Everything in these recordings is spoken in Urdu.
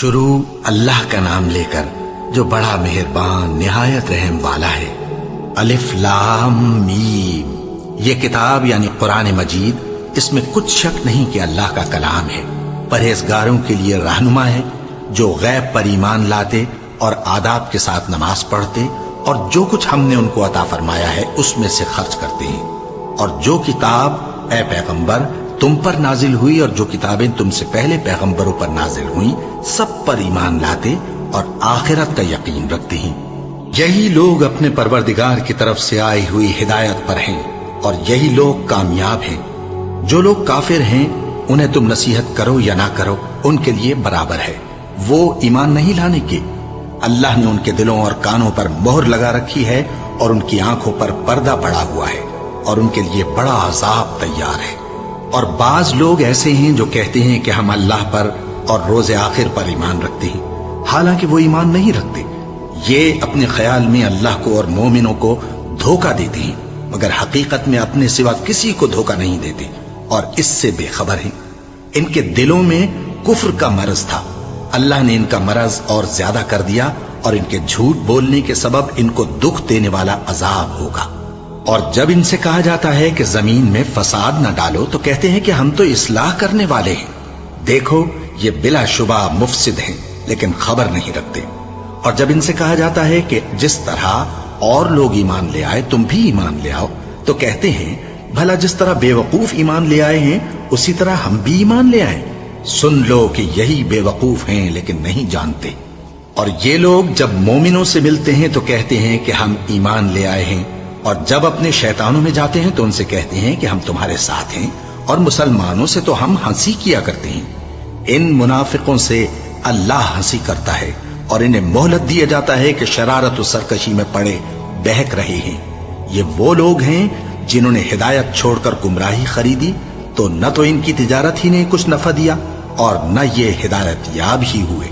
شروع اللہ کا نام لے کر جو بڑا مہربان نہایت رحم والا ہے۔ الف لام میم، یہ کتاب یعنی قرآن مجید، اس میں کچھ شک نہیں کہ اللہ کا کلام ہے، پرہیزگاروں کے لیے رہنما ہے، جو غیب پر ایمان لاتے اور آداب کے ساتھ نماز پڑھتے اور جو کچھ ہم نے ان کو عطا فرمایا ہے اس میں سے خرچ کرتے ہیں، اور جو کتاب اے پیغمبر تم پر نازل ہوئی اور جو کتابیں تم سے پہلے پیغمبروں پر نازل ہوئیں سب پر ایمان لاتے اور آخرت کا یقین رکھتے ہیں۔ یہی لوگ اپنے پروردگار کی طرف سے آئی ہوئی ہدایت پر ہیں اور یہی لوگ کامیاب ہیں۔ جو لوگ کافر ہیں انہیں تم نصیحت کرو یا نہ کرو ان کے لیے برابر ہے، وہ ایمان نہیں لانے کے۔ اللہ نے ان کے دلوں اور کانوں پر مہر لگا رکھی ہے اور ان کی آنکھوں پر پردہ پڑا ہوا ہے اور ان کے لیے بڑا عذاب تیار ہے۔ اور بعض لوگ ایسے ہیں جو کہتے ہیں کہ ہم اللہ پر اور روز آخر پر ایمان رکھتے ہیں، حالانکہ وہ ایمان نہیں رکھتے۔ یہ اپنے خیال میں اللہ کو اور مومنوں کو دھوکہ دیتے ہیں، مگر حقیقت میں اپنے سوا کسی کو دھوکہ نہیں دیتے اور اس سے بے خبر ہیں۔ ان کے دلوں میں کفر کا مرض تھا، اللہ نے ان کا مرض اور زیادہ کر دیا اور ان کے جھوٹ بولنے کے سبب ان کو دکھ دینے والا عذاب ہوگا۔ اور جب ان سے کہا جاتا ہے کہ زمین میں فساد نہ ڈالو تو کہتے ہیں کہ ہم تو اصلاح کرنے والے ہیں۔ دیکھو یہ بلا شبہ مفسد ہیں لیکن خبر نہیں رکھتے۔ اور جب ان سے کہا جاتا ہے کہ جس طرح اور لوگ ایمان لے آئے تم بھی ایمان لے آؤ تو کہتے ہیں بھلا جس طرح بے وقوف ایمان لے آئے ہیں اسی طرح ہم بھی ایمان لے آئیں۔ سن لو کہ یہی بے وقوف ہیں لیکن نہیں جانتے۔ اور یہ لوگ جب مومنوں سے ملتے ہیں تو کہتے ہیں کہ ہم ایمان لے آئے ہیں، اور جب اپنے شیطانوں میں جاتے ہیں تو ان سے کہتے ہیں کہ ہم تمہارے ساتھ ہیں، اور مسلمانوں سے تو ہم ہنسی کیا کرتے ہیں۔ ان منافقوں سے اللہ ہنسی کرتا ہے اور انہیں مہلت دیا جاتا ہے کہ شرارت و سرکشی میں پڑے بہک رہے ہیں۔ یہ وہ لوگ ہیں جنہوں نے ہدایت چھوڑ کر گمراہی خریدی، تو نہ تو ان کی تجارت ہی نے کچھ نفع دیا اور نہ یہ ہدایت یاب ہی ہوئے۔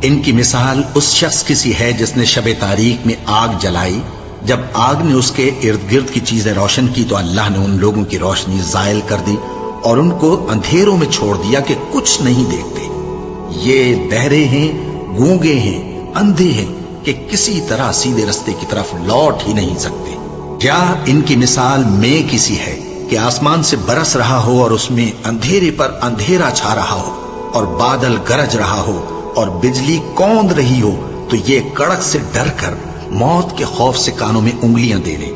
ان کی مثال اس شخص کی سی ہے جس نے شب تاریک میں آگ جلائی، جب آگ نے اس کے ارد گرد کی چیزیں روشن کی تو اللہ نے ان لوگوں کی روشنی زائل کر دی اور ان کو اندھیروں میں چھوڑ دیا کہ کچھ نہیں دیکھتے۔ یہ بہرے ہیں، گونگے ہیں، اندھے ہیں کہ کسی طرح سیدھے رستے کی طرف لوٹ ہی نہیں سکتے۔ کیا ان کی مثال میں کسی ہے کہ آسمان سے برس رہا ہو اور اس میں اندھیرے پر اندھیرا چھا رہا ہو اور بادل گرج رہا ہو اور بجلی کوند رہی ہو تو یہ کڑک سے ڈر کر موت کے خوف سے کانوں میں انگلیاں دے لے۔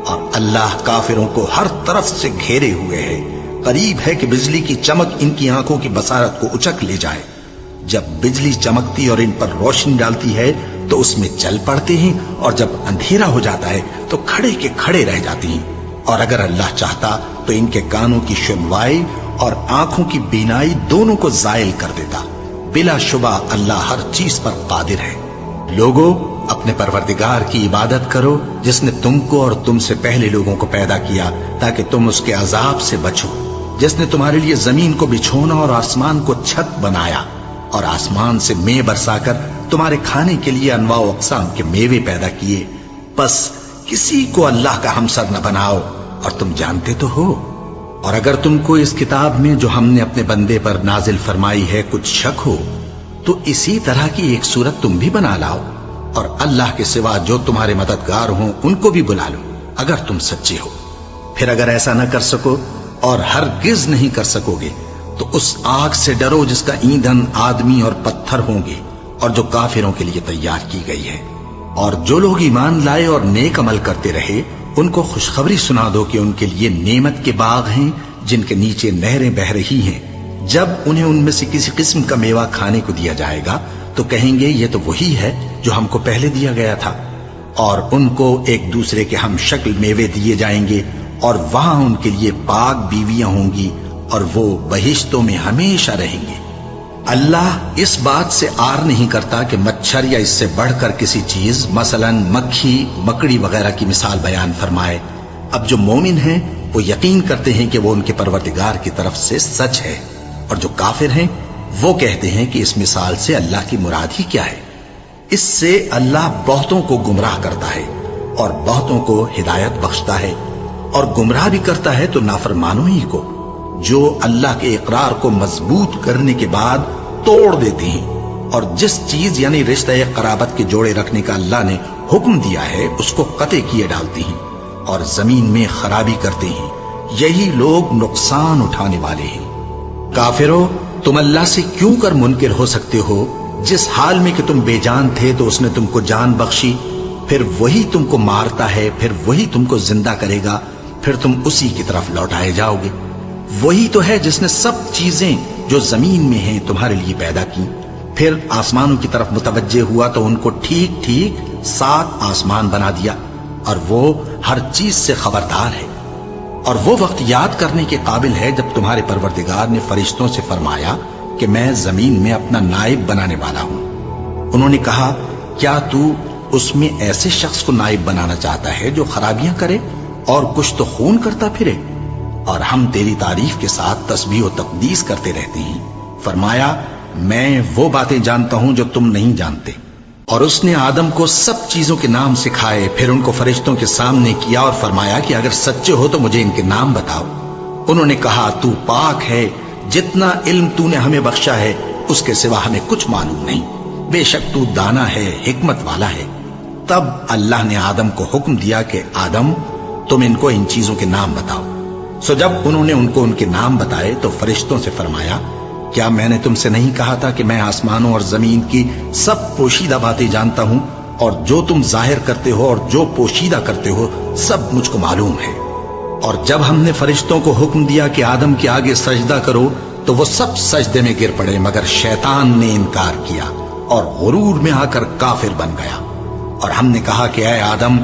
اور اللہ کافروں کو ہر طرف سے گھیرے ہوئے ہے، قریب ہے کہ بجلی کی چمک ان کی آنکھوں کی بصارت کو اچک لے جائے۔ جب بجلی چمکتی اور ان پر روشنی ڈالتی ہے تو اس میں چل پڑتے ہیں، اور جب اندھیرا ہو جاتا ہے تو کھڑے کے کھڑے رہ جاتے ہیں۔ اور اگر اللہ چاہتا تو ان کے کانوں کی سنوائی اور آنکھوں کی بینائی دونوں کو زائل کر دیتا۔ بلا شبہ اللہ ہر چیز پر قادر ہے۔ لوگوں اپنے پروردگار کی عبادت کرو جس نے تم کو اور تم سے پہلے لوگوں کو پیدا کیا تاکہ تم اس کے عذاب سے بچو، جس نے تمہارے لیے زمین کو بچھونا اور آسمان کو چھت بنایا اور آسمان سے مے برسا کر تمہارے کھانے کے لیے انواع و اقسام کے میوے پیدا کیے۔ بس کسی کو اللہ کا ہمسر نہ بناؤ، اور تم جانتے تو ہو۔ اور اگر تم کو اس کتاب میں جو ہم نے اپنے بندے پر نازل فرمائی ہے کچھ شک ہو تو اسی طرح کی ایک صورت تم بھی بنا لاؤ، اور اللہ کے سوا جو تمہارے مددگار ہوں ان کو بھی بلا لو اگر تم سچے ہو۔ پھر اگر ایسا نہ کر سکو اور ہرگز نہیں کر سکو گے تو اس آگ سے ڈرو جس کا ایندھن آدمی اور پتھر ہوں گے اور جو کافروں کے لیے تیار کی گئی ہے۔ اور جو لوگ ایمان لائے اور نیک عمل کرتے رہے ان کو خوشخبری سنا دو کہ ان کے لیے نعمت کے باغ ہیں جن کے نیچے نہریں بہہ رہی ہیں۔ جب انہیں ان میں سے کسی قسم کا میوہ کھانے کو دیا جائے گا تو کہیں گے یہ تو وہی ہے جو ہم کو پہلے دیا گیا تھا، اور ان کو ایک دوسرے کے ہم شکل میوے دیے جائیں گے، اور وہاں ان کے لیے پاک بیویاں ہوں گی اور وہ بہشتوں میں ہمیشہ رہیں گے۔ اللہ اس بات سے آر نہیں کرتا کہ مچھر یا اس سے بڑھ کر کسی چیز مثلا مکھی، مکڑی وغیرہ کی مثال بیان فرمائے۔ اب جو مومن ہیں وہ یقین کرتے ہیں کہ وہ ان کے پروردگار کی طرف سے سچ ہے، اور جو کافر ہیں وہ کہتے ہیں کہ اس مثال سے اللہ کی مراد ہی کیا ہے۔ اس سے اللہ بہتوں کو گمراہ کرتا ہے اور بہتوں کو ہدایت بخشتا ہے، اور گمراہ بھی کرتا ہے تو نافرمانوں ہی کو، جو اللہ کے اقرار کو مضبوط کرنے کے بعد توڑ دیتے ہیں اور جس چیز یعنی رشتہ قرابت کے جوڑے رکھنے کا اللہ نے حکم دیا ہے اس کو قطع کیے ڈالتے ہیں اور زمین میں خرابی کرتے ہیں، یہی لوگ نقصان اٹھانے والے ہیں۔ کافرو، تم اللہ سے کیوں کر منکر ہو سکتے ہو؟ جس حال میں کہ تم بے جان تھے تو اس نے تم کو جان بخشی، پھر وہی تم کو مارتا ہے، پھر وہی تم کو زندہ کرے گا، پھر تم اسی کی طرف لوٹائے جاؤ گے۔ وہی تو ہے جس نے سب چیزیں جو زمین میں ہیں تمہارے لیے پیدا کی، پھر آسمانوں کی طرف متوجہ ہوا تو ان کو ٹھیک ٹھیک 7 آسمان بنا دیا، اور وہ ہر چیز سے خبردار ہے۔ اور وہ وقت یاد کرنے کے قابل ہے جب تمہارے پروردگار نے فرشتوں سے فرمایا کہ میں زمین میں اپنا نائب بنانے والا ہوں۔ انہوں نے کہا، کیا تو اس میں ایسے شخص کو نائب بنانا چاہتا ہے جو خرابیاں کرے اور کچھ تو خون کرتا پھرے؟ اور ہم تیری تعریف کے ساتھ تسبیح و تقدیس کرتے رہتے ہیں۔ فرمایا، میں وہ باتیں جانتا ہوں جو تم نہیں جانتے۔ اور اس نے آدم کو سب چیزوں کے نام سکھائے، پھر ان کو فرشتوں کے سامنے کیا اور فرمایا کہ اگر سچے ہو تو مجھے ان کے نام بتاؤ۔ انہوں نے کہا، تو پاک ہے، جتنا علم تو نے ہمیں بخشا ہے اس کے سوا ہمیں کچھ معلوم نہیں، بے شک تو دانا ہے، حکمت والا ہے۔ تب اللہ نے آدم کو حکم دیا کہ آدم، تم ان کو ان چیزوں کے نام بتاؤ۔ سو جب انہوں نے ان کو ان کے نام بتائے تو فرشتوں سے فرمایا، کیا میں نے تم سے نہیں کہا تھا کہ میں آسمانوں اور زمین کی سب پوشیدہ باتیں جانتا ہوں، اور جو تم ظاہر کرتے ہو اور جو پوشیدہ کرتے ہو سب مجھ کو معلوم ہے۔ اور جب ہم نے فرشتوں کو حکم دیا کہ آدم کے آگے سجدہ کرو تو وہ سب سجدے میں گر پڑے، مگر شیطان نے انکار کیا اور غرور میں آ کر کافر بن گیا۔ اور ہم نے کہا کہ اے آدم،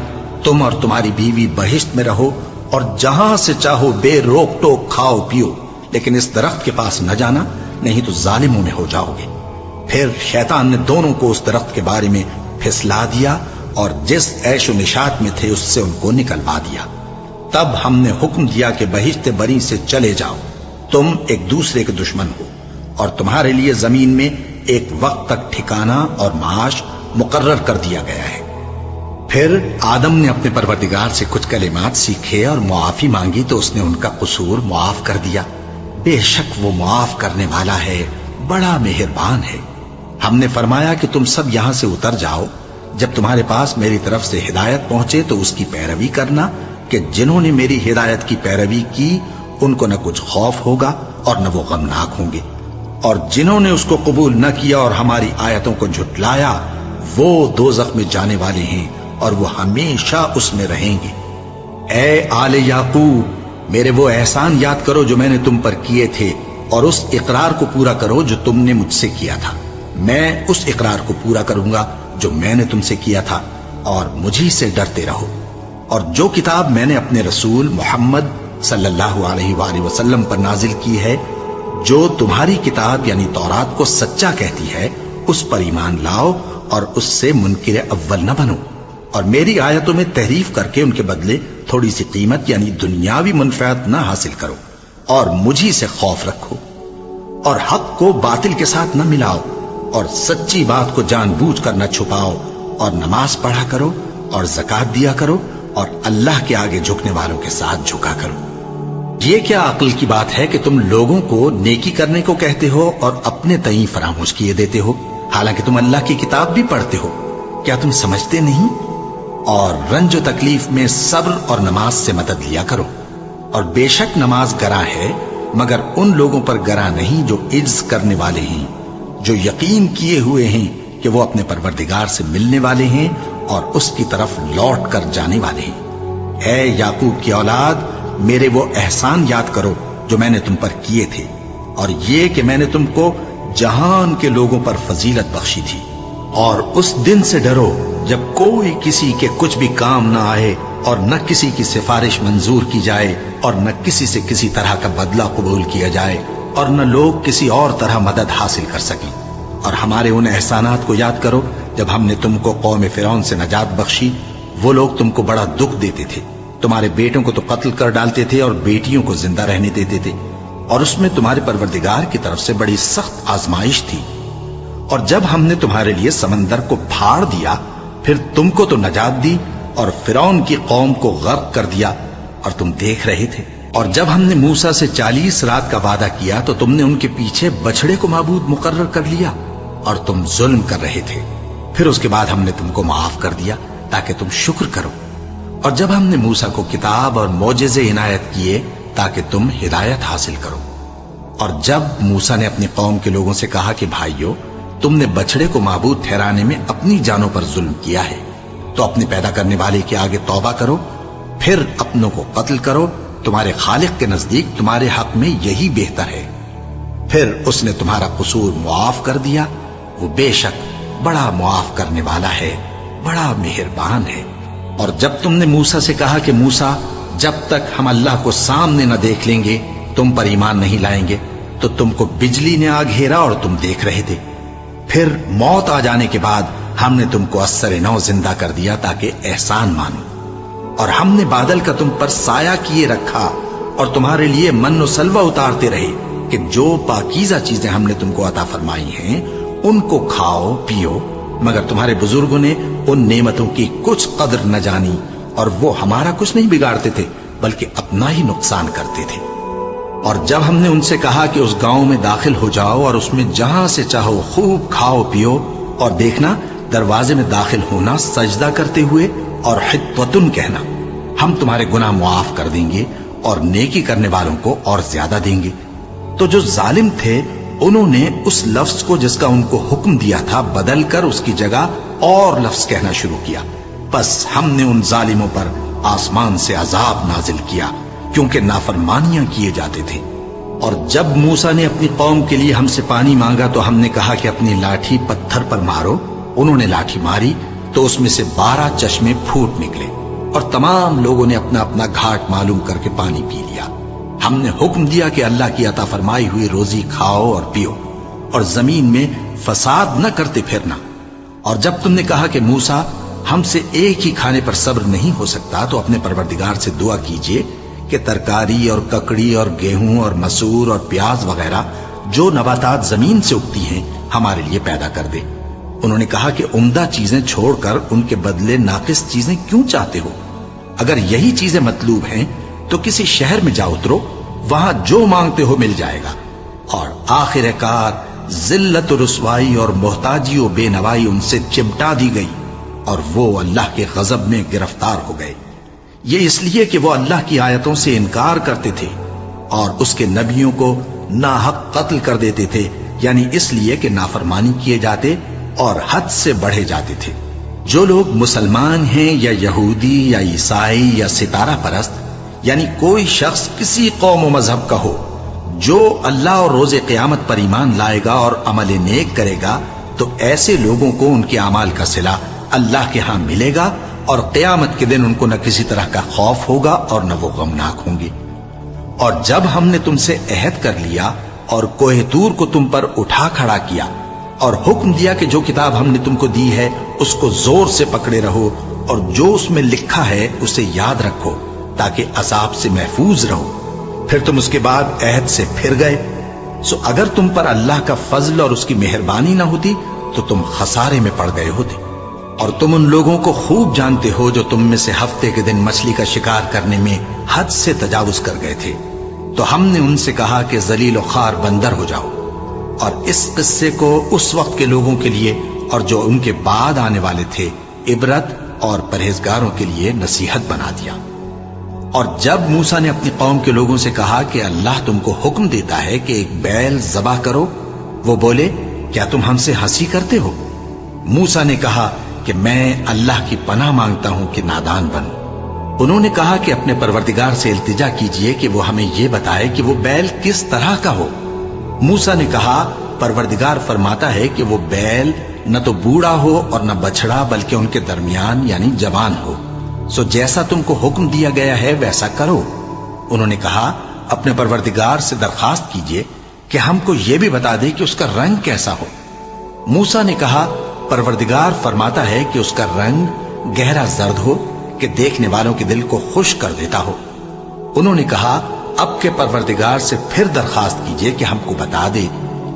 تم اور تمہاری بیوی بہشت میں رہو اور جہاں سے چاہو بے روک ٹوک کھاؤ پیو، لیکن اس درخت کے پاس نہ جانا، نہیں تو ظالموں میں ہو جاؤ گے۔ پھر شیطان نے دونوں کو اس درخت کے بارے میں پھسلا دیا اور جس عیش و نشاط میں تھے اس سے ان کو نکلوا دیا۔ تب ہم نے حکم دیا کہ بہشت بری سے چلے جاؤ، تم ایک دوسرے کے دشمن ہو، اور تمہارے لیے زمین میں ایک وقت تک ٹھکانہ اور معاش مقرر کر دیا گیا ہے۔ پھر آدم نے اپنے پروردگار سے کچھ کلمات سیکھے اور معافی مانگی تو اس نے ان کا قصور معاف کر دیا۔ بے شک وہ معاف کرنے والا ہے، بڑا مہربان ہے۔ ہم نے فرمایا کہ تم سب یہاں سے اتر جاؤ، جب تمہارے پاس میری طرف سے ہدایت پہنچے تو اس کی پیروی کرنا، کہ جنہوں نے میری ہدایت کی پیروی کی ان کو نہ کچھ خوف ہوگا اور نہ وہ غمناک ہوں گے، اور جنہوں نے اس کو قبول نہ کیا اور ہماری آیتوں کو جھٹلایا وہ دوزخ میں جانے والے ہیں اور وہ ہمیشہ اس میں رہیں گے۔ اے آل یعقوب، میرے وہ احسان یاد کرو جو میں نے تم پر کیے تھے، اور اس اقرار کو پورا کرو جو تم نے مجھ سے کیا تھا۔ میں اس اقرار کو پورا کروں گا جو میں نے تم سے کیا تھا، اور مجھی سے ڈرتے رہو۔ اور جو کتاب میں نے اپنے رسول محمد صلی اللہ علیہ وآلہ وسلم پر نازل کی ہے، جو تمہاری کتاب یعنی تورات کو سچا کہتی ہے، اس پر ایمان لاؤ اور اس سے منکر اول نہ بنو، اور میری آیتوں میں تحریف کر کے ان کے بدلے تھوڑی سی قیمت یعنی دنیاوی منفعت نہ حاصل کرو، اور مجھی سے خوف رکھو، اور حق کو باطل کے ساتھ نہ ملاؤ، اور سچی بات کو جان بوجھ کر نہ چھپاؤ، اور نماز پڑھا کرو اور زکوٰۃ دیا کرو، اور اللہ کے آگے جھکنے والوں کے ساتھ جھکا کرو۔ یہ کیا عقل کی بات ہے کہ تم لوگوں کو نیکی کرنے کو کہتے ہو اور اپنے تئیں فراموش کیے دیتے ہو، حالانکہ تم اللہ کی کتاب بھی پڑھتے ہو؟ کیا تم سمجھتے نہیں؟ اور رنج و تکلیف میں صبر اور نماز سے مدد لیا کرو، اور بے شک نماز گراں ہے، مگر ان لوگوں پر گراں نہیں جو عجز کرنے والے ہیں، جو یقین کیے ہوئے ہیں کہ وہ اپنے پروردگار سے ملنے والے ہیں اور اس کی طرف لوٹ کر جانے والے ہیں۔ اے یعقوب کی اولاد، میرے وہ احسان یاد کرو جو میں نے تم پر کیے تھے، اور یہ کہ میں نے تم کو جہان کے لوگوں پر فضیلت بخشی تھی۔ اور اس دن سے ڈرو جب کوئی کسی کے کچھ بھی کام نہ آئے، اور نہ کسی کی سفارش منظور کی جائے، اور نہ کسی سے کسی طرح کا بدلہ قبول کیا جائے، اور نہ لوگ کسی اور طرح مدد حاصل کر سکیں۔ اور ہمارے ان احسانات کو یاد کرو جب ہم نے تم کو قوم فرعون سے نجات بخشی۔ وہ لوگ تم کو بڑا دکھ دیتے تھے، تمہارے بیٹوں کو تو قتل کر ڈالتے تھے اور بیٹیوں کو زندہ رہنے دیتے تھے، اور اس میں تمہارے پروردگار کی طرف سے بڑی سخت آزمائش تھی۔ اور جب ہم نے تمہارے لیے سمندر کو پھاڑ دیا، پھر تم کو تو نجات دی اور فرعون کی قوم کو غرق کر دیا، اور تم دیکھ رہے تھے۔ اور جب ہم نے موسیٰ سے 40 رات کا وعدہ کیا تو تم نے ان کے پیچھے بچھڑے کو معبود مقرر کر لیا، اور تم ظلم کر رہے تھے. پھر اس کے بعد ہم نے تم کو معاف کر دیا تاکہ تم شکر کرو. اور جب ہم نے موسیٰ کو کتاب اور معجزے عنایت کیے تاکہ تم ہدایت حاصل کرو. اور جب موسیٰ نے اپنی قوم کے لوگوں سے کہا کہ بھائیو، تم نے بچڑے کو معبود ٹھہرانے میں اپنی جانوں پر ظلم کیا ہے، تو اپنے پیدا کرنے والے کے آگے توبہ کرو، پھر اپنوں کو قتل کرو. تمہارے خالق کے نزدیک تمہارے حق میں یہی بہتر ہے. پھر اس نے تمہارا قصور معاف کر دیا. وہ بے شک بڑا معاف کرنے والا ہے، بڑا مہربان ہے. اور جب تم نے موسیٰ سے کہا کہ موسیٰ، جب تک ہم اللہ کو سامنے نہ دیکھ لیں گے تم پر ایمان نہیں لائیں گے، تو تم کو بجلی نے آ گھیرا اور تم دیکھ رہے تھے. پھر موت آ جانے کے بعد ہم نے تم کو اثر نو زندہ کر دیا تاکہ احسان مانو. اور ہم نے بادل کا تم پر سایہ کیے رکھا اور تمہارے لیے من و سلوہ اتارتے رہے کہ جو پاکیزہ چیزیں ہم نے تم کو عطا فرمائی ہیں ان کو کھاؤ پیو. مگر تمہارے بزرگوں نے ان نعمتوں کی کچھ قدر نہ جانی، اور وہ ہمارا کچھ نہیں بگاڑتے تھے بلکہ اپنا ہی نقصان کرتے تھے. اور جب ہم نے ان سے کہا کہ اس گاؤں میں داخل ہو جاؤ اور اس میں جہاں سے چاہو خوب کھاؤ پیو، اور دیکھنا دروازے میں داخل ہونا سجدہ کرتے ہوئے اور حطوتن کہنا، ہم تمہارے گناہ معاف کر دیں گے اور نیکی کرنے والوں کو اور زیادہ دیں گے. تو جو ظالم تھے انہوں نے اس لفظ کو جس کا ان کو حکم دیا تھا بدل کر اس کی جگہ اور لفظ کہنا شروع کیا. بس ہم نے ان ظالموں پر آسمان سے عذاب نازل کیا کیونکہ نافرمانیاں کیے جاتے تھے. اور جب موسیٰ نے اپنی قوم کے لیے ہم سے پانی مانگا تو ہم نے کہا کہ اپنی لاٹھی پتھر پر مارو. انہوں نے لاٹھی ماری تو اس میں سے 12 چشمے پھوٹ نکلے اور تمام لوگوں نے اپنا اپنا گھاٹ معلوم کر کے پانی پی لیا. ہم نے حکم دیا کہ اللہ کی عطا فرمائی ہوئی روزی کھاؤ اور پیو اور زمین میں فساد نہ کرتے پھرنا. اور جب تم نے کہا کہ موسیٰ ہم سے ایک ہی کھانے پر صبر نہیں ہو سکتا تو اپنے پروردگار سے دعا کیجئے کہ ترکاری اور ککڑی اور گیہوں اور مسور اور پیاز وغیرہ جو نباتات زمین سے اگتی ہیں ہمارے لیے پیدا کر دے. انہوں نے کہا کہ عمدہ چیزیں چھوڑ کر ان کے بدلے ناقص چیزیں کیوں چاہتے ہو؟ اگر یہی چیزیں مطلوب ہیں تو کسی شہر میں جا اترو، وہاں جو مانگتے ہو مل جائے گا. اور آخر کار ذلت و رسوائی اور محتاجی و بے نوائی ان سے چمٹا دی گئی اور وہ اللہ کے غضب میں گرفتار ہو گئے. یہ اس لیے کہ وہ اللہ کی آیتوں سے انکار کرتے تھے اور اس کے نبیوں کو ناحق قتل کر دیتے تھے، یعنی اس لیے کہ نافرمانی کیے جاتے اور حد سے بڑھے جاتے تھے. جو لوگ مسلمان ہیں یا یہودی یا عیسائی یا ستارہ پرست، یعنی کوئی شخص کسی قوم و مذہب کا ہو، جو اللہ اور روز قیامت پر ایمان لائے گا اور عمل نیک کرے گا تو ایسے لوگوں کو ان کے اعمال کا صلہ اللہ کے ہاں ملے گا اور قیامت کے دن ان کو نہ کسی طرح کا خوف ہوگا اور نہ وہ غمناک ہوں گے. اور جب ہم نے تم سے عہد کر لیا اور کوہ طور کو تم پر اٹھا کھڑا کیا اور حکم دیا کہ جو کتاب ہم نے تم کو دی ہے اس کو زور سے پکڑے رہو اور جو اس میں لکھا ہے اسے یاد رکھو تاکہ عذاب سے محفوظ رہو، پھر تم اس کے بعد عہد سے پھر گئے، سو اگر تم پر اللہ کا فضل اور اس کی مہربانی نہ ہوتی تو تم خسارے میں پڑ گئے ہوتے. اور تم ان لوگوں کو خوب جانتے ہو جو تم میں سے ہفتے کے دن مچھلی کا شکار کرنے میں حد سے تجاوز کر گئے تھے، تو ہم نے ان سے کہا کہ ذلیل و خوار بندر ہو جاؤ. اور اس قصے کو اس وقت کے لوگوں کے لیے اور جو ان کے بعد آنے والے تھے عبرت اور پرہیزگاروں کے لیے نصیحت بنا دیا. اور جب موسیٰ نے اپنی قوم کے لوگوں سے کہا کہ اللہ تم کو حکم دیتا ہے کہ ایک بیل ذبح کرو، وہ بولے کیا تم ہم سے ہنسی کرتے ہو؟ موسیٰ نے کہا کہ میں اللہ کی پناہ مانگتا ہوں کہ نادان بنوں. انہوں نے کہا کہ اپنے پروردگار سے التجا کیجئے کہ وہ ہمیں یہ بتائے کہ وہ بیل کس طرح کا ہو. موسیٰ نے کہا پروردگار فرماتا ہے کہ وہ بیل نہ تو بوڑھا ہو اور نہ بچڑا بلکہ ان کے درمیان یعنی جوان ہو، سو جیسا تم کو حکم دیا گیا ہے ویسا کرو. انہوں نے کہا اپنے پروردگار سے درخواست کیجئے کہ ہم کو یہ بھی بتا دے کہ اس کا رنگ کیسا ہو. موسیٰ نے کہا پروردگار فرماتا ہے کہ اس کا رنگ گہرا زرد ہو کہ دیکھنے والوں کے دل کو خوش کر دیتا ہو. انہوں نے کہا اب کے پروردگار سے پھر درخواست کیجئے کہ ہم کو بتا دے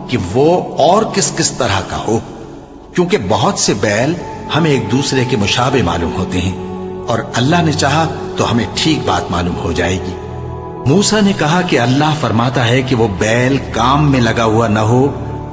کہ وہ اور کس کس طرح کا ہو، کیونکہ بہت سے بیل ہمیں ایک دوسرے کے مشابہ معلوم ہوتے ہیں اور اللہ نے چاہا تو ہمیں ٹھیک بات معلوم ہو جائے گی. موسیٰ نے کہا کہ اللہ فرماتا ہے کہ وہ بیل کام میں لگا ہوا نہ ہو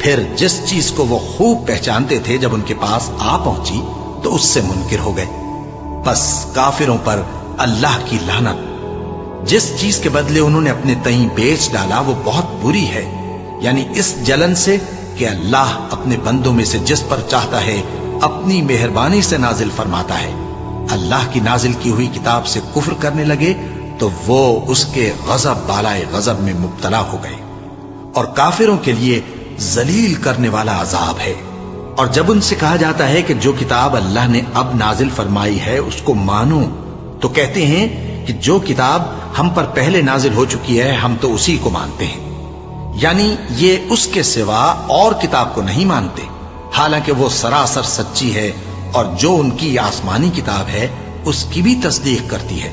پھر جس چیز کو وہ خوب پہچانتے تھے جب ان کے پاس آ پہنچی تو اس سے منکر ہو گئے۔ بس کافروں پر اللہ کی لعنت۔ جس چیز کے بدلے انہوں نے اپنے تئیں بیچ ڈالا وہ بہت بری ہے، یعنی اس جلن سے کہ اللہ اپنے بندوں میں سے جس پر چاہتا ہے اپنی مہربانی سے نازل فرماتا ہے۔ اللہ کی نازل کی ہوئی کتاب سے کفر کرنے لگے تو وہ اس کے غضب بالائے غضب میں مبتلا ہو گئے، اور کافروں کے لیے ذلیل کرنے والا عذاب ہے۔ اور جب ان سے کہا جاتا ہے کہ جو کتاب اللہ نے اب نازل فرمائی ہے اس کو مانو، تو کہتے ہیں کہ جو کتاب ہم پر پہلے نازل ہو چکی ہے ہم تو اسی کو مانتے ہیں، یعنی یہ اس کے سوا اور کتاب کو نہیں مانتے، حالانکہ وہ سراسر سچی ہے اور جو ان کی آسمانی کتاب ہے اس کی بھی تصدیق کرتی ہے۔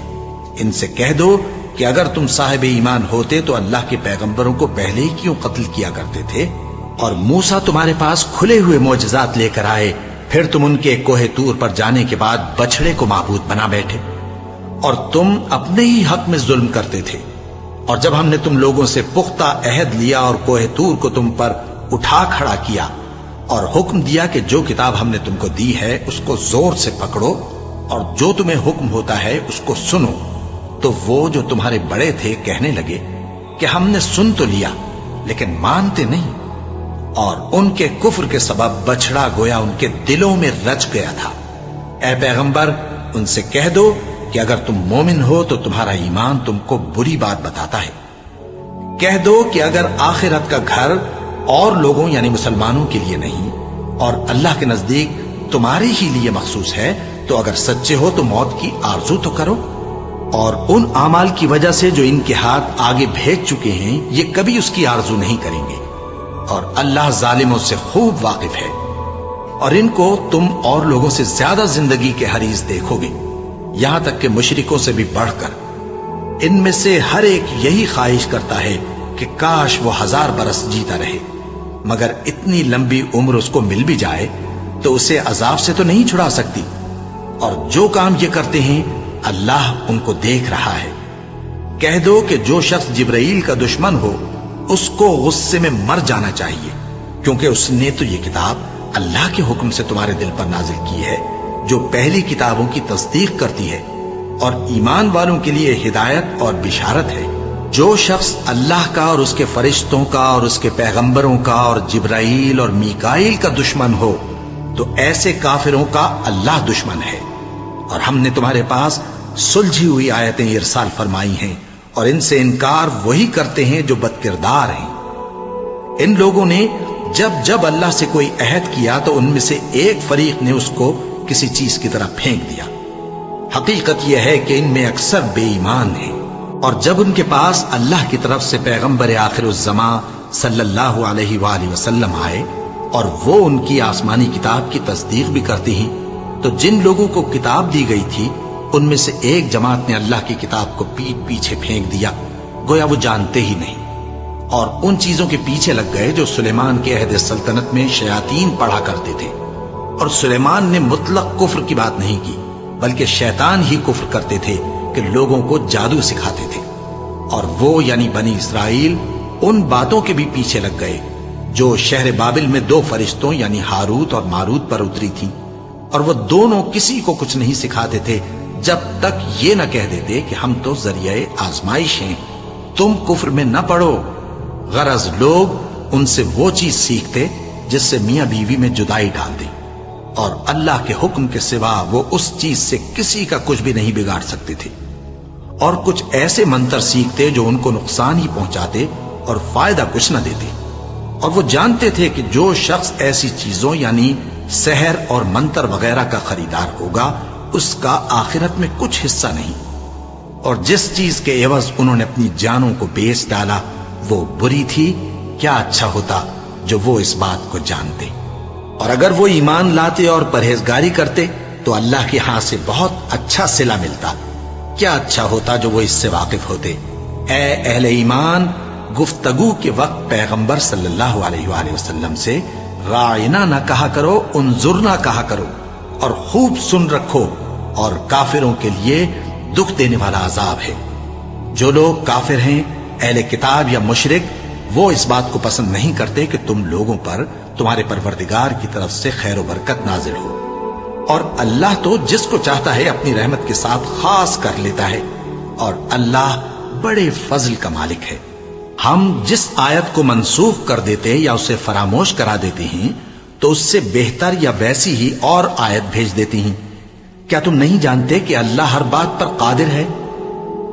ان سے کہہ دو کہ اگر تم صاحب ایمان ہوتے تو اللہ کے پیغمبروں کو پہلے ہی کیوں قتل کیا کرتے تھے؟ اور موسیٰ تمہارے پاس کھلے ہوئے معجزات لے کر آئے، پھر تم ان کے کوہ طور پر جانے کے بعد بچڑے کو معبود بنا بیٹھے، اور تم اپنے ہی حق میں ظلم کرتے تھے۔ اور جب ہم نے تم لوگوں سے پختہ عہد لیا اور کوہ طور کو تم پر اٹھا کھڑا کیا اور حکم دیا کہ جو کتاب ہم نے تم کو دی ہے اس کو زور سے پکڑو اور جو تمہیں حکم ہوتا ہے اس کو سنو، تو وہ جو تمہارے بڑے تھے کہنے لگے کہ ہم نے سن تو لیا لیکن مانتے نہیں، اور ان کے کفر کے سبب بچڑا گویا ان کے دلوں میں رچ گیا تھا۔ اے پیغمبر ان سے کہہ دو کہ اگر تم مومن ہو تو تمہارا ایمان تم کو بری بات بتاتا ہے۔ کہہ دو کہ اگر آخرت کا گھر اور لوگوں یعنی مسلمانوں کے لیے نہیں اور اللہ کے نزدیک تمہارے ہی لیے مخصوص ہے تو اگر سچے ہو تو موت کی آرزو تو کرو، اور ان اعمال کی وجہ سے جو ان کے ہاتھ آگے بھیج چکے ہیں یہ کبھی اس کی آرزو نہیں کریں گے، اور اللہ ظالموں سے خوب واقف ہے۔ اور ان کو تم اور لوگوں سے زیادہ زندگی کے حریص دیکھو گے، یہاں تک کہ مشرکوں سے بھی بڑھ کر۔ ان میں سے ہر ایک یہی خواہش کرتا ہے کہ کاش وہ 1000 برس جیتا رہے، مگر اتنی لمبی عمر اس کو مل بھی جائے تو اسے عذاب سے تو نہیں چھڑا سکتی، اور جو کام یہ کرتے ہیں اللہ ان کو دیکھ رہا ہے۔ کہہ دو کہ جو شخص جبرائیل کا دشمن ہو اس کو غصے میں مر جانا چاہیے، کیونکہ اس نے تو یہ کتاب اللہ کے حکم سے تمہارے دل پر نازل کی ہے جو پہلی کتابوں کی تصدیق کرتی ہے، اور ایمان والوں کے لیے ہدایت اور بشارت ہے۔ جو شخص اللہ کا اور اس کے فرشتوں کا اور اس کے پیغمبروں کا اور جبرائیل اور میکائیل کا دشمن ہو تو ایسے کافروں کا اللہ دشمن ہے۔ اور ہم نے تمہارے پاس سلجھی ہوئی آیتیں ارسال فرمائی ہیں، اور ان سے انکار وہی کرتے ہیں جو بد کردار ہیں۔ ان لوگوں نے جب جب اللہ سے کوئی عہد کیا تو ان میں سے ایک فریق نے اس کو کسی چیز کی طرح پھینک دیا۔ حقیقت یہ ہے کہ ان میں اکثر بے ایمان ہیں، اور جب ان کے پاس اللہ کی طرف سے پیغمبر آخر الزماں صلی اللہ علیہ وآلہ وسلم آئے اور وہ ان کی آسمانی کتاب کی تصدیق بھی کرتے ہیں، تو جن لوگوں کو کتاب دی گئی تھی ان میں سے ایک جماعت نے اللہ کی کتاب کو پیٹ پیچھے پھینک دیا، گویا وہ جانتے ہی نہیں، اور ان چیزوں کے پیچھے لگ گئے جو سلیمان کے عہد سلطنت میں شیاطین پڑھا کرتے تھے۔ اور سلیمان نے مطلق کفر کی بات نہیں کی، بلکہ شیطان ہی کفر کرتے تھے کہ لوگوں کو جادو سکھاتے تھے، اور وہ یعنی بنی اسرائیل ان باتوں کے بھی پیچھے لگ گئے جو شہر بابل میں 2 فرشتوں یعنی ہاروت اور ماروت پر اتری تھی، اور وہ دونوں کسی کو کچھ نہیں سکھاتے تھے جب تک یہ نہ کہہ دیتے کہ ہم تو ذریعہ آزمائش ہیں، تم کفر میں نہ پڑو۔ غرض لوگ ان سے وہ چیز سیکھتے جس سے میاں بیوی میں جدائی ڈال دیں، اور اللہ کے حکم کے سوا وہ اس چیز سے کسی کا کچھ بھی نہیں بگاڑ سکتے تھے، اور کچھ ایسے منتر سیکھتے جو ان کو نقصان ہی پہنچاتے اور فائدہ کچھ نہ دیتے، اور وہ جانتے تھے کہ جو شخص ایسی چیزوں یعنی سحر اور منتر وغیرہ کا خریدار ہوگا اس کا آخرت میں کچھ حصہ نہیں، اور جس چیز کے عوض انہوں نے اپنی جانوں کو بیچ ڈالا وہ بری تھی۔ کیا اچھا ہوتا جو وہ اس بات کو جانتے، اور اگر وہ ایمان لاتے اور پرہیزگاری کرتے تو اللہ کے ہاں سے بہت اچھا صلہ ملتا۔ کیا اچھا ہوتا جو وہ اس سے واقف ہوتے۔ اے اہل ایمان، گفتگو کے وقت پیغمبر صلی اللہ علیہ وآلہ وسلم سے راعنا نہ کہا کرو، انظرنا کہا کرو، اور خوب سن رکھو، اور کافروں کے لیے دکھ دینے والا عذاب ہے۔ جو لوگ کافر ہیں، اہل کتاب یا مشرک، وہ اس بات کو پسند نہیں کرتے کہ تم لوگوں پر تمہارے پروردگار کی طرف سے خیر و برکت نازل ہو، اور اللہ تو جس کو چاہتا ہے اپنی رحمت کے ساتھ خاص کر لیتا ہے، اور اللہ بڑے فضل کا مالک ہے۔ ہم جس آیت کو منسوخ کر دیتے یا اسے فراموش کرا دیتے ہیں تو اس سے بہتر یا ویسی ہی اور آیت بھیج دیتی ہیں۔ کیا تم نہیں جانتے کہ اللہ ہر بات پر قادر ہے؟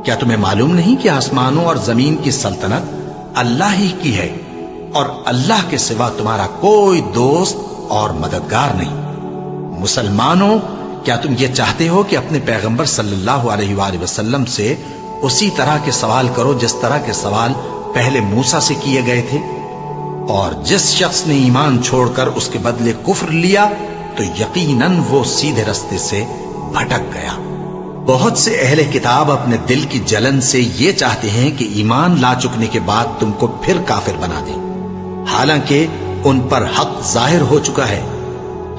کیا تمہیں معلوم نہیں کہ آسمانوں اور زمین کی سلطنت اللہ ہی کی ہے، اور اللہ کے سوا تمہارا کوئی دوست اور مددگار نہیں؟ مسلمانوں، کیا تم یہ چاہتے ہو کہ اپنے پیغمبر صلی اللہ علیہ وآلہ وسلم سے اسی طرح کے سوال کرو جس طرح کے سوال پہلے موسیٰ سے کیے گئے تھے؟ اور جس شخص نے ایمان چھوڑ کر اس کے بدلے کفر لیا تو یقیناً وہ سیدھے رستے سے بھٹک گیا۔ بہت سے اہل کتاب اپنے دل کی جلن سے یہ چاہتے ہیں کہ ایمان لا چکنے کے بعد تم کو پھر کافر بنا دیں، حالانکہ ان پر حق ظاہر ہو چکا ہے۔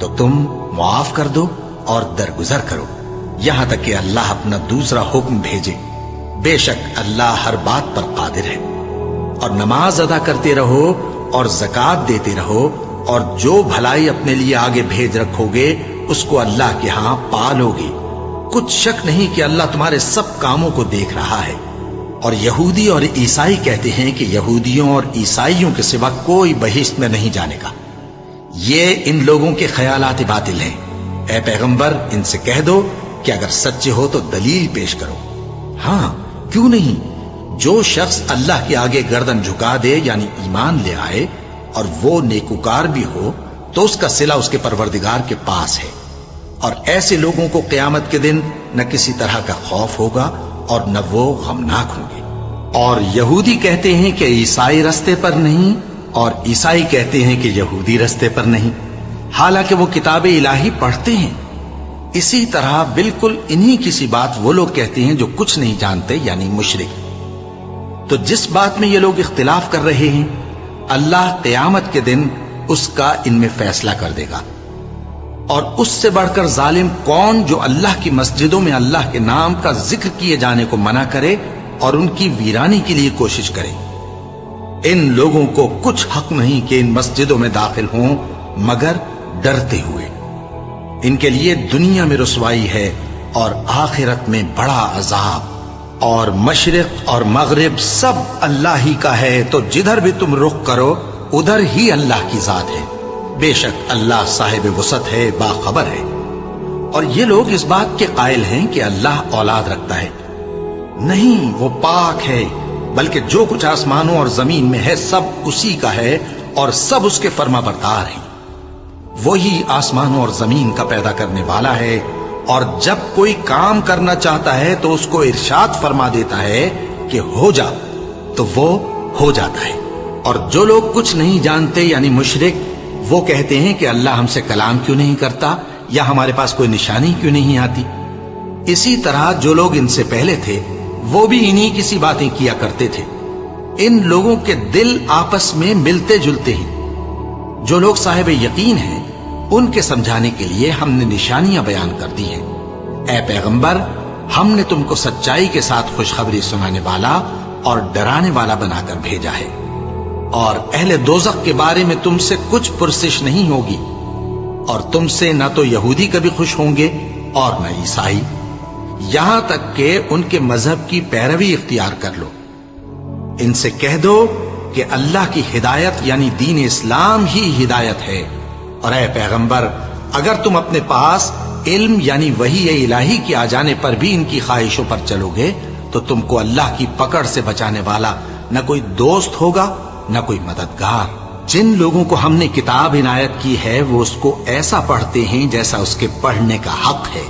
تو تم معاف کر دو اور درگزر کرو یہاں تک کہ اللہ اپنا دوسرا حکم بھیجے۔ بے شک اللہ ہر بات پر قادر ہے۔ اور نماز ادا کرتے رہو اور زکوٰۃ دیتے رہو، اور جو بھلائی اپنے لیے آگے بھیج رکھو گے اس کو اللہ کے ہاں پالو گے۔ کچھ شک نہیں کہ اللہ تمہارے سب کاموں کو دیکھ رہا ہے۔ اور یہودی اور عیسائی کہتے ہیں کہ یہودیوں اور عیسائیوں کے سوا کوئی بہشت میں نہیں جانے گا۔ یہ ان لوگوں کے خیالات باطل ہیں۔ اے پیغمبر، ان سے کہہ دو کہ اگر سچے ہو تو دلیل پیش کرو۔ ہاں، کیوں نہیں؟ جو شخص اللہ کے آگے گردن جھکا دے یعنی ایمان لے آئے اور وہ نیکوکار بھی ہو تو اس کا صلہ اس کے پروردگار کے پاس ہے، اور ایسے لوگوں کو قیامت کے دن نہ کسی طرح کا خوف ہوگا اور نہ وہ غمناک ہوں گے۔ اور یہودی کہتے ہیں کہ عیسائی رستے پر نہیں، اور عیسائی کہتے ہیں کہ یہودی رستے پر نہیں، حالانکہ وہ کتاب الہی پڑھتے ہیں۔ اسی طرح بالکل انہی کسی بات وہ لوگ کہتے ہیں جو کچھ نہیں جانتے یعنی مشرک۔ تو جس بات میں یہ لوگ اختلاف کر رہے ہیں اللہ قیامت کے دن اس کا ان میں فیصلہ کر دے گا۔ اور اس سے بڑھ کر ظالم کون جو اللہ کی مسجدوں میں اللہ کے نام کا ذکر کیے جانے کو منع کرے اور ان کی ویرانی کے لیے کوشش کرے۔ ان لوگوں کو کچھ حق نہیں کہ ان مسجدوں میں داخل ہوں مگر ڈرتے ہوئے۔ ان کے لیے دنیا میں رسوائی ہے اور آخرت میں بڑا عذاب۔ اور مشرق اور مغرب سب اللہ ہی کا ہے، تو جدھر بھی تم رخ کرو ادھر ہی اللہ کی ذات ہے۔ بے شک اللہ صاحب وسعت ہے، باخبر ہے۔ اور یہ لوگ اس بات کے قائل ہیں کہ اللہ اولاد رکھتا ہے۔ نہیں، وہ پاک ہے، بلکہ جو کچھ آسمانوں اور زمین میں ہے سب اسی کا ہے اور سب اس کے فرما بردار ہیں۔ وہی آسمانوں اور زمین کا پیدا کرنے والا ہے، اور جب کوئی کام کرنا چاہتا ہے تو اس کو ارشاد فرما دیتا ہے کہ ہو جا، تو وہ ہو جاتا ہے۔ اور جو لوگ کچھ نہیں جانتے یعنی مشرک، وہ کہتے ہیں کہ اللہ ہم سے کلام کیوں نہیں کرتا یا ہمارے پاس کوئی نشانی کیوں نہیں آتی۔ اسی طرح جو لوگ ان سے پہلے تھے وہ بھی انہی کسی باتیں کیا کرتے تھے۔ ان لوگوں کے دل آپس میں ملتے جلتے ہیں۔ جو لوگ صاحب یقین ہیں ان کے سمجھانے کے لیے ہم نے نشانیاں بیان کر دی ہیں۔ اے پیغمبر، ہم نے تم کو سچائی کے ساتھ خوشخبری سنانے والا اور ڈرانے والا بنا کر بھیجا ہے، اور اہل دوزخ کے بارے میں تم سے کچھ پرسش نہیں ہوگی، اور تم سے نہ تو یہودی کبھی خوش ہوں گے اور نہ عیسائی، یہاں تک کہ ان کے مذہب کی پیروی اختیار کر لو۔ ان سے کہہ دو کہ اللہ کی ہدایت یعنی دین اسلام ہی ہدایت ہے، اور اے پیغمبر، اگر تم اپنے پاس علم یعنی وحی الہی کے آ جانے پر بھی ان کی خواہشوں پر چلو گے تو تم کو اللہ کی پکڑ سے بچانے والا نہ کوئی دوست ہوگا نہ کوئی مددگار۔ جن لوگوں کو ہم نے کتاب عنایت کی ہے وہ اس کو ایسا پڑھتے ہیں جیسا اس کے پڑھنے کا حق ہے،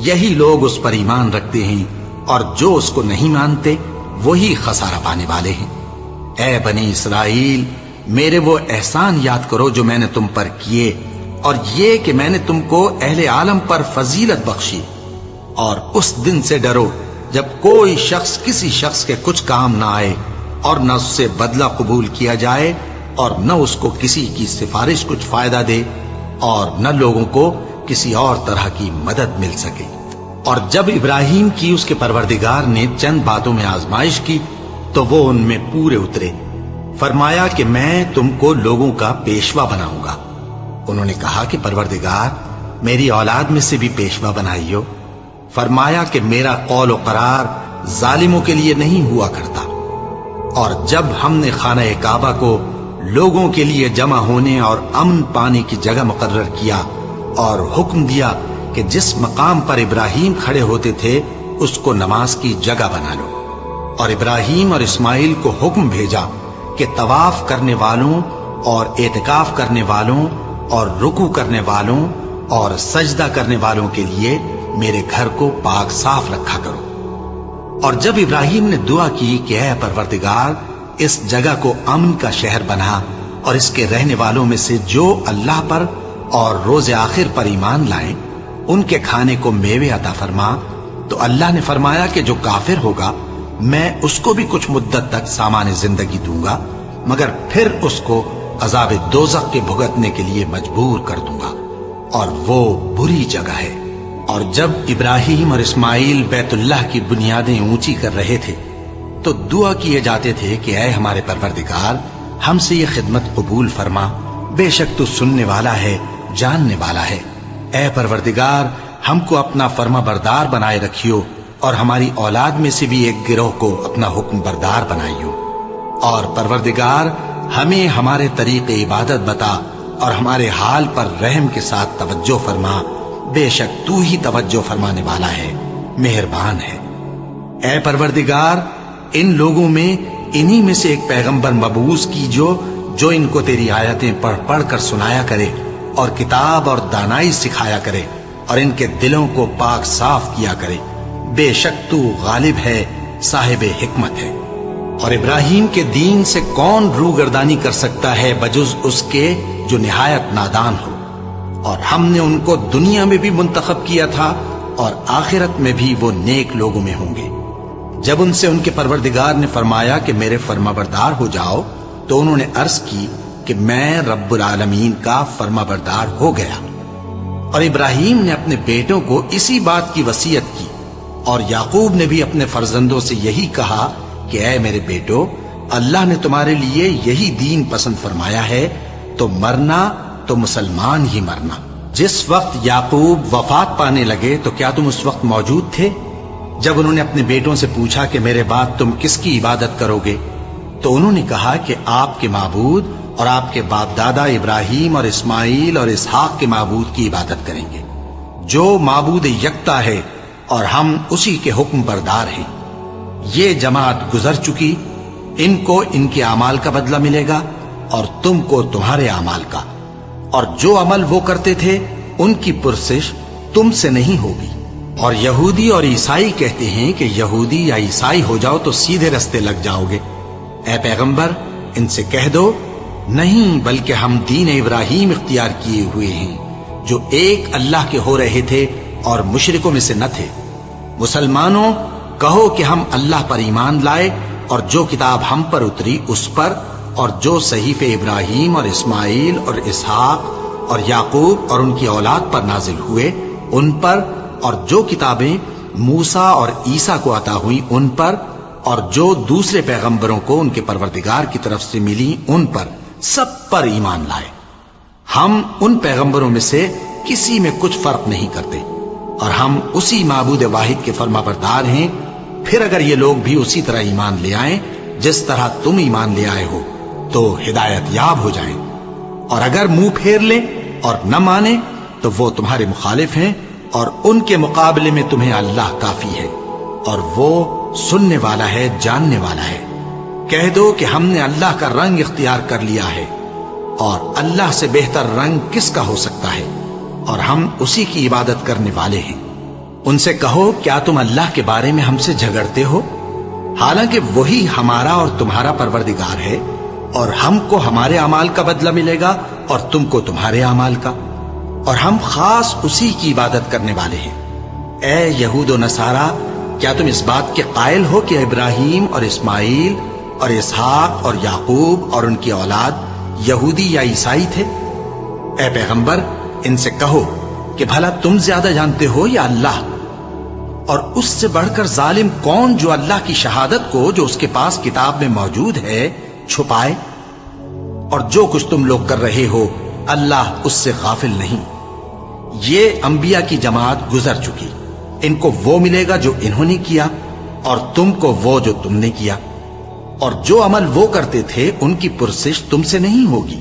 یہی لوگ اس پر ایمان رکھتے ہیں، اور جو اس کو نہیں مانتے وہی خسارہ پانے والے ہیں۔ اے بنی اسرائیل، میرے وہ احسان یاد کرو جو میں نے تم پر کیے، اور یہ کہ میں نے تم کو اہل عالم پر فضیلت بخشی، اور اس دن سے ڈرو جب کوئی شخص کسی شخص کے کچھ کام نہ آئے اور نہ اس سے بدلہ قبول کیا جائے اور نہ اس کو کسی کی سفارش کچھ فائدہ دے اور نہ لوگوں کو کسی اور طرح کی مدد مل سکے۔ اور جب ابراہیم کی اس کے پروردگار نے چند باتوں میں آزمائش کی تو وہ ان میں پورے اترے، فرمایا کہ میں تم کو لوگوں کا پیشوا بناؤں گا۔ انہوں نے کہا کہ پروردگار میری اولاد میں سے بھی پیشوا بنائیو۔ فرمایا کہ میرا قول و قرار ظالموں کے لیے نہیں ہوا کرتا۔ اور جب ہم نے خانہ کعبہ کو لوگوں کے لیے جمع ہونے اور امن پانے کی جگہ مقرر کیا اور حکم دیا کہ جس مقام پر ابراہیم کھڑے ہوتے تھے اس کو نماز کی جگہ بنا لو، اور ابراہیم اور اسماعیل کو حکم بھیجا کہ طواف کرنے والوں اور اعتکاف کرنے والوں اور رکوع کرنے والوں اور سجدہ کرنے والوں کے لیے میرے گھر کو پاک صاف رکھا کرو۔ اور جب ابراہیم نے دعا کی کہ اے پروردگار اس جگہ کو امن کا شہر بنا، اور اس کے رہنے والوں میں سے جو اللہ پر اور روز آخر پر ایمان لائیں ان کے کھانے کو میوے عطا فرما، تو اللہ نے فرمایا کہ جو کافر ہوگا میں اس کو بھی کچھ مدت تک سامان زندگی دوں گا، مگر پھر اس کو عذاب دوزخ کے بھگتنے کے لیے مجبور کر دوں گا، اور وہ بری جگہ ہے۔ اور جب ابراہیم اور اسماعیل بیت اللہ کی بنیادیں اونچی کر رہے تھے تو دعا کیے جاتے تھے کہ اے ہمارے پروردگار ہم سے یہ خدمت قبول فرما، بے شک تو سننے والا ہے، جاننے والا ہے۔ اے پروردگار ہم کو اپنا فرما بردار بنائے رکھیو، اور ہماری اولاد میں سے بھی ایک گروہ کو اپنا حکم بردار بنائیو۔ اور پروردگار ہمیں ہمارے طریق عبادت بتا، اور ہمارے حال پر رحم کے ساتھ توجہ فرما، بے شک تو ہی توجہ فرمانے والا ہے، مہربان ہے۔ اے پروردگار ان لوگوں میں انہی میں سے ایک پیغمبر مبعوث کیجو جو ان کو تیری آیتیں پڑھ پڑھ کر سنایا کرے اور کتاب اور دانائی سکھایا کرے اور ان کے دلوں کو پاک صاف کیا کرے، بے شک تو غالب ہے، صاحب حکمت ہے۔ اور ابراہیم کے دین سے کون روگردانی کر سکتا ہے بجز اس کے جو نہایت نادان ہو؟ اور ہم نے ان کو دنیا میں بھی منتخب کیا تھا اور آخرت میں بھی وہ نیک لوگوں میں ہوں گے۔ جب ان سے ان کے پروردگار نے فرمایا کہ میرے فرما بردار ہو جاؤ تو انہوں نے عرض کی کہ میں رب العالمین کا فرما بردار ہو گیا۔ اور ابراہیم نے اپنے بیٹوں کو اسی بات کی وصیت کی، اور یعقوب نے بھی اپنے فرزندوں سے یہی کہا کہ اے میرے بیٹو، اللہ نے تمہارے لیے یہی دین پسند فرمایا ہے، تو مرنا تو مسلمان ہی مرنا۔ جس وقت یعقوب وفات پانے لگے تو کیا تم اس وقت موجود تھے جب انہوں نے اپنے بیٹوں سے پوچھا کہ میرے بعد تم کس کی عبادت کرو گے؟ تو انہوں نے کہا کہ آپ کے معبود اور آپ کے باپ دادا ابراہیم اور اسماعیل اور اسحاق کے معبود کی عبادت کریں گے، جو معبود یکتا ہے اور ہم اسی کے حکم بردار ہیں۔ یہ جماعت گزر چکی، ان کو ان کے اعمال کا بدلہ ملے گا اور تم کو تمہارے اعمال کا، اور جو عمل وہ کرتے تھے ان کی پرسش تم سے نہیں ہوگی۔ اور یہودی اور عیسائی کہتے ہیں کہ یہودی یا عیسائی ہو جاؤ تو سیدھے رستے لگ جاؤ گے۔ اے پیغمبر ان سے کہہ دو نہیں، بلکہ ہم دین ابراہیم اختیار کیے ہوئے ہیں جو ایک اللہ کے ہو رہے تھے اور مشرکوں میں سے نہ تھے۔ مسلمانوں کہو کہ ہم اللہ پر ایمان لائے اور جو کتاب ہم پر اتری اس پر، اور جو صحیفے ابراہیم اور اسماعیل اور اسحاق اور یعقوب اور ان کی اولاد پر نازل ہوئے ان پر، اور جو کتابیں موسیٰ اور عیسیٰ کو عطا ہوئی ان پر، اور جو دوسرے پیغمبروں کو ان کے پروردگار کی طرف سے ملی ان پر، سب پر ایمان لائے۔ ہم ان پیغمبروں میں سے کسی میں کچھ فرق نہیں کرتے، اور ہم اسی معبود واحد کے فرما بردار ہیں۔ پھر اگر یہ لوگ بھی اسی طرح ایمان لے آئیں جس طرح تم ایمان لے آئے ہو تو ہدایت یاب ہو جائیں، اور اگر منہ پھیر لیں اور نہ مانیں تو وہ تمہارے مخالف ہیں، اور ان کے مقابلے میں تمہیں اللہ کافی ہے، اور وہ سننے والا ہے، جاننے والا ہے۔ کہہ دو کہ ہم نے اللہ کا رنگ اختیار کر لیا ہے، اور اللہ سے بہتر رنگ کس کا ہو سکتا ہے، اور ہم اسی کی عبادت کرنے والے ہیں۔ ان سے کہو کیا تم اللہ کے بارے میں ہم سے جھگڑتے ہو، حالانکہ وہی ہمارا اور تمہارا پروردگار ہے، اور ہم کو ہمارے اعمال کا بدلہ ملے گا اور تم کو تمہارے اعمال کا، اور ہم خاص اسی کی عبادت کرنے والے ہیں۔ اے یہود و نصارا، کیا تم اس بات کے قائل ہو کہ ابراہیم اور اسماعیل اور اسحاق اور یعقوب اور ان کی اولاد یہودی یا عیسائی تھے؟ اے پیغمبر ان سے کہو کہ بھلا تم زیادہ جانتے ہو یا اللہ؟ اور اس سے بڑھ کر ظالم کون جو اللہ کی شہادت کو جو اس کے پاس کتاب میں موجود ہے چھپائے؟ اور جو کچھ تم لوگ کر رہے ہو اللہ اس سے غافل نہیں۔ یہ انبیاء کی جماعت گزر چکی، ان کو وہ ملے گا جو انہوں نے کیا، اور تم کو وہ جو تم نے کیا، اور جو عمل وہ کرتے تھے ان کی پرسش تم سے نہیں ہوگی۔